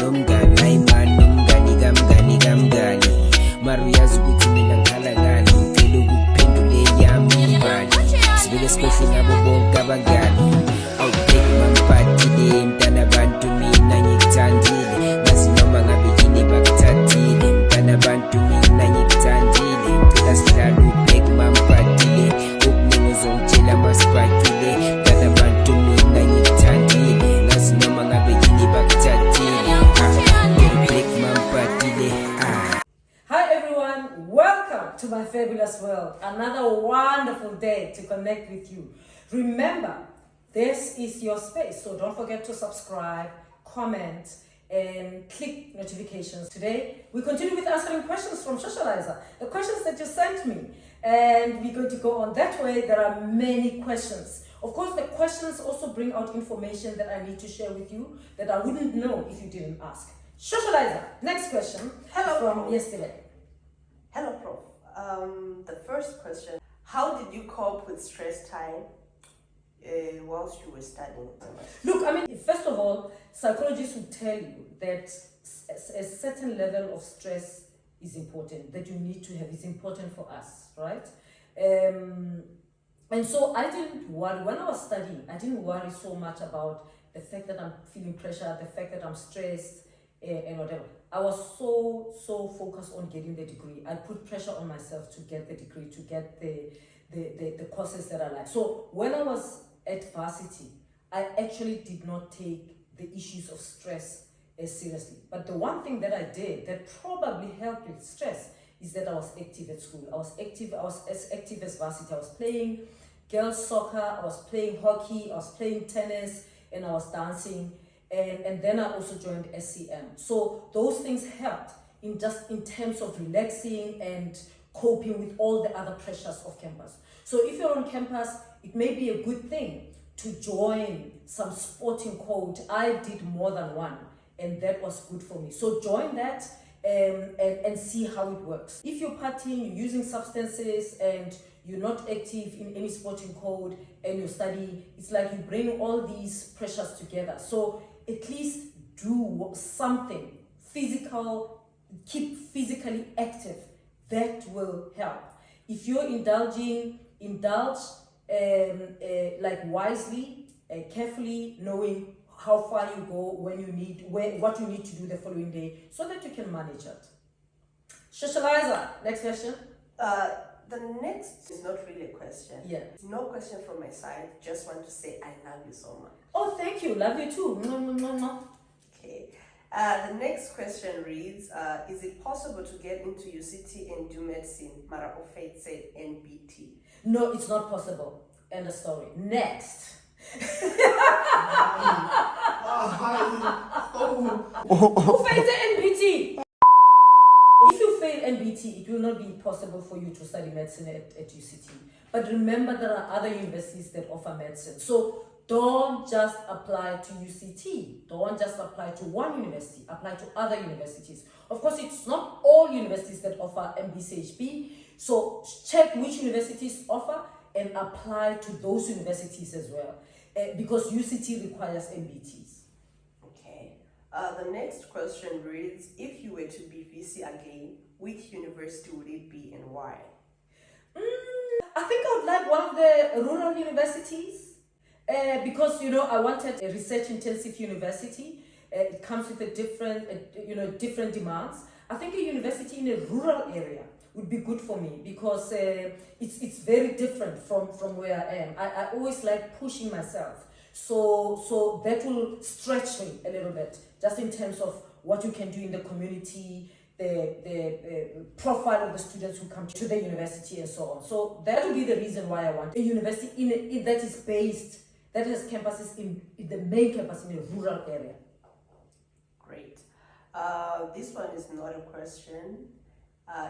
nomngani hayi man nomngani kamngani mara uyazi ukuthi mina ngikhala ngani ngicela ukuphendule yami imali sibeke sikhohle ngabo bonke abangani awubheki mamphathile mntana abantu mina ngikuthandile ngazi noma ngabe yini bakuthathile mntana abantu mina ngikuthandile ngicela sihlale ubheki mamphathile okuningi uzongitshela masibhacile mntana abantu mina ngikuthandile ngazi noma ngabe yini bakuthathile ubheki mamphathile Hi everyone, welcome to my fabulous world. Another wonderful day to connect with you. Remember, this is your space, so don't forget to subscribe, comment, and click notifications. Today, we continue with answering questions from Socializer, the questions that you sent me, and we're going to go on that way. There are many questions. Of course, the questions also bring out information that I need to share with you that I wouldn't know if you didn't ask. Socializer, next question. Hello, from Prof. yesterday. Hello, Prof. The first question, how did you cope with stress time whilst you were studying? Look, I mean, first of all, psychologists will tell you that a certain level of stress is important, that you need to have. It's important for us, right? And so I didn't worry. When I was studying, I didn't worry so much about the fact that I'm feeling pressure, the fact that I'm stressed, and whatever. I was so focused on getting the degree. I put pressure on myself to get the degree, to get the courses that I like. So when I was at varsity, I actually did not take the issues of stress as seriously. But the one thing that I did that probably helped with stress is that I was active at school. I was as active as varsity. I was playing girls soccer, I was playing hockey, I was playing tennis, and I was dancing. And then I also joined SCM. So those things helped in terms of relaxing and coping with all the other pressures of campus. So if you're on campus, it may be a good thing to join some sporting code. I did more than one, and that was good for me. So join that and see how it works. If you're partying, you're using substances, and you're not active in any sporting code, and you're studying, it's like you bring all these pressures together. So at least do something physical, keep physically active. That will help. If you're indulge like wisely, carefully, knowing how far you go, what you need to do the following day, so that you can manage it. Socializer, next question. The next is not really a question. Yeah. No question from my side. Just want to say I love you so much. Oh, thank you. Love you too. Okay. The next question reads, is it possible to get into UCT and do medicine? Mara Ofate said NBT. No, it's not possible. End of story. Next. Who failed the NBT? If you fail NBT, it will not be possible for you to study medicine at UCT. But remember, there are other universities that offer medicine. So don't just apply to UCT. Don't just apply to one university. Apply to other universities. Of course, it's not all universities that offer MBCHB. So check which universities offer and apply to those universities as well. Because UCT requires MBTs. Okay. The next question reads, if you were to be VC again, which university would it be and why? I think I would like one of the rural universities. Because I wanted a research-intensive university. It comes with a different demands. I think a university in a rural area would be good for me because it's very different from where I am. I always like pushing myself, so that will stretch me a little bit, just in terms of what you can do in the community, the profile of the students who come to the university, and so on. So that will be the reason why I want a university that has campuses in the main campus in a rural area. Great. This one is not a question.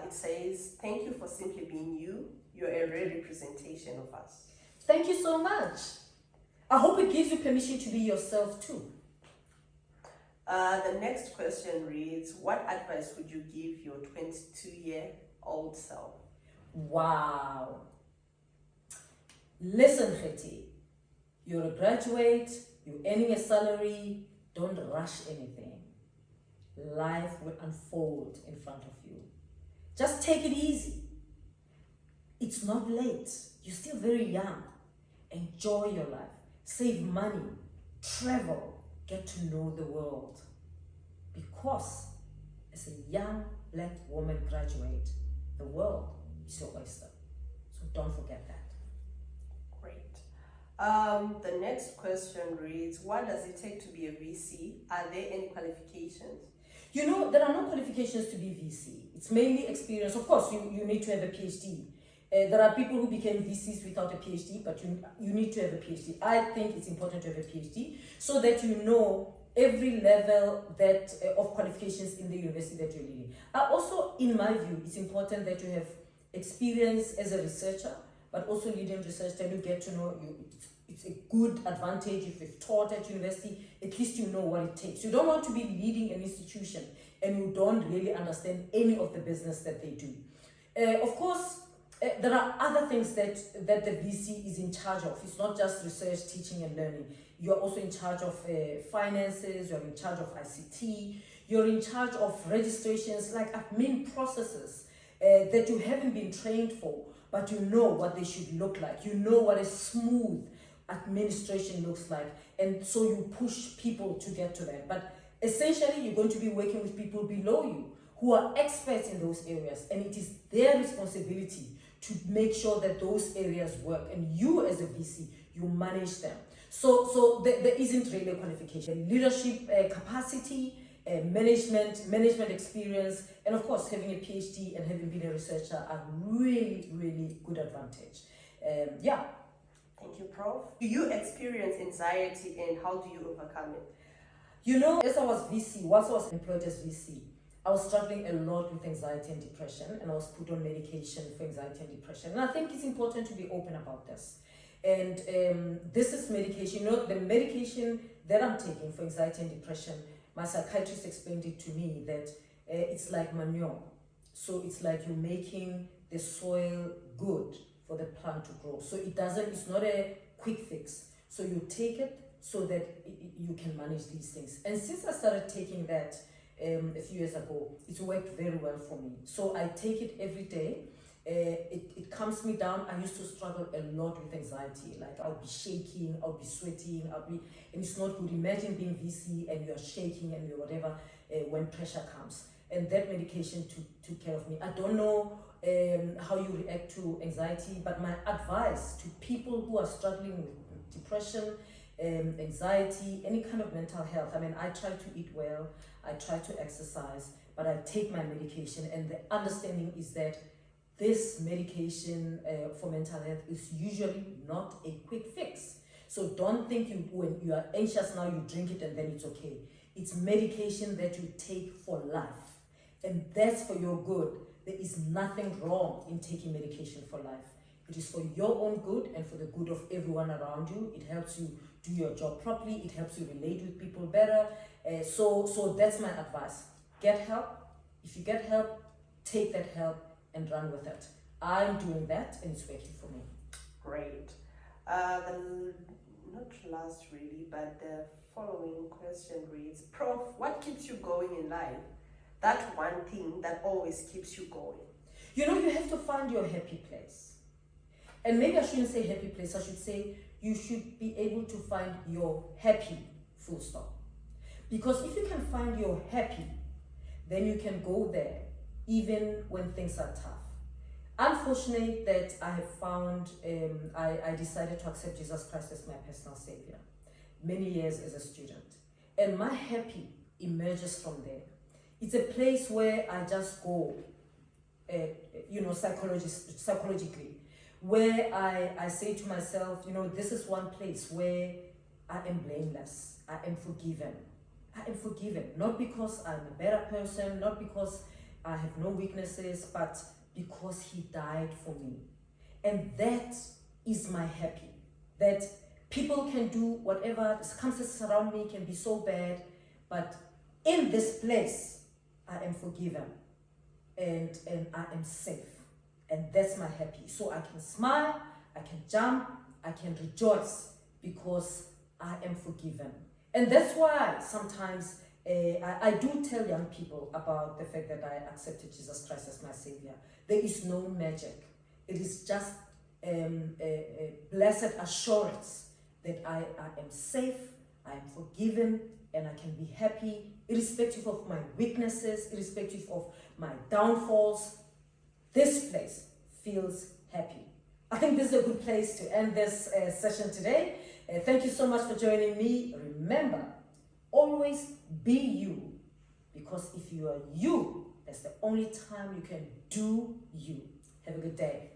It says, thank you for simply being you. You're a real representation of us. Thank you so much. I hope it gives you permission to be yourself too. The next question reads, what advice would you give your 22-year-old self? Wow. Listen, Kheti, you're a graduate, you're earning a salary, don't rush anything. life will unfold in front of you. Just take it easy. It's not late. You're still very young. Enjoy your life. Save money. Travel. Get to know the world. Because as a young black woman graduate, the world is your oyster. So don't forget that. Great. The next question reads, what does it take to be a VC? Are there any qualifications? You know, there are no qualifications to be VC. It's mainly experience. Of course, you need to have a PhD. There are people who became VCs without a PhD, but you need to have a PhD. I think it's important to have a PhD so that you know every level that of qualifications in the university that you're leading. Also, in my view, it's important that you have experience as a researcher, but also leading research, then you get to know you. It's a good advantage if you've taught at university, at least you know what it takes. You don't want to be leading an institution and you don't really understand any of the business that they do. Of course, there are other things that the VC is in charge of. It's not just research, teaching and learning. You're also in charge of finances, you're in charge of ICT, you're in charge of registrations, like admin processes that you haven't been trained for, but you know what they should look like. You know what a smooth administration looks like. And so you push people to get to that. But essentially, you're going to be working with people below you who are experts in those areas. And it is their responsibility to make sure that those areas work. And you as a VC, you manage them. So there isn't really a qualification. Leadership capacity, management experience, and of course having a PhD and having been a researcher are really, really good advantage. Yeah. Thank you, Prof. Do you experience anxiety and how do you overcome it? You know, as I was VC, once I was employed as VC, I was struggling a lot with anxiety and depression, and I was put on medication for anxiety and depression. And I think it's important to be open about this. And this is medication. You know, the medication that I'm taking for anxiety and depression, my psychiatrist explained it to me that it's like manure. So it's like you're making the soil good for the plant to grow. So it's not a quick fix. So you take it so that you can manage these things. And since I started taking that a few years ago, it's worked very well for me. So I take it every day. It calms me down. I used to struggle a lot with anxiety. Like I'll be shaking, I'll be sweating, and it's not good. Imagine being VC and you're shaking and you're whatever when pressure comes. And that medication took care of me. I don't know how you react to anxiety, but my advice to people who are struggling with depression, anxiety, any kind of mental health. I mean, I try to eat well, I try to exercise, but I take my medication, and the understanding is that this medication for mental health is usually not a quick fix. So don't think when you are anxious now, you drink it and then it's okay. It's medication that you take for life, and that's for your good. There is nothing wrong in taking medication for life. It is for your own good and for the good of everyone around you. It helps you do your job properly. It helps you relate with people better. So that's my advice. Get help. If you get help, take that help and run with it. I'm doing that and it's working for me. Great. Not last really, but the following question reads, Prof, what keeps you going in life? That one thing that always keeps you going. You know, you have to find your happy place. And maybe I shouldn't say happy place, I should say you should be able to find your happy, full stop. Because if you can find your happy, then you can go there even when things are tough. Unfortunate that I have found, I decided to accept Jesus Christ as my personal savior many years as a student. And my happy emerges from there. It's a place where I just go, psychologically, where I say to myself, this is one place where I am blameless, I am forgiven. I am forgiven, not because I'm a better person, not because I have no weaknesses, but because he died for me. And that is my happy, that people can do whatever, the circumstances around me can be so bad, but in this place, I am forgiven and I am safe. And that's my happy. So I can smile, I can jump, I can rejoice because I am forgiven. And that's why sometimes I do tell young people about the fact that I accepted Jesus Christ as my Savior. There is no magic. It is just a blessed assurance that I am safe, I am forgiven, and I can be happy, irrespective of my weaknesses, irrespective of my downfalls. This place feels happy. I think this is a good place to end this session today. Thank you so much for joining me. Remember, always be you, because if you are you, that's the only time you can do you. Have a good day.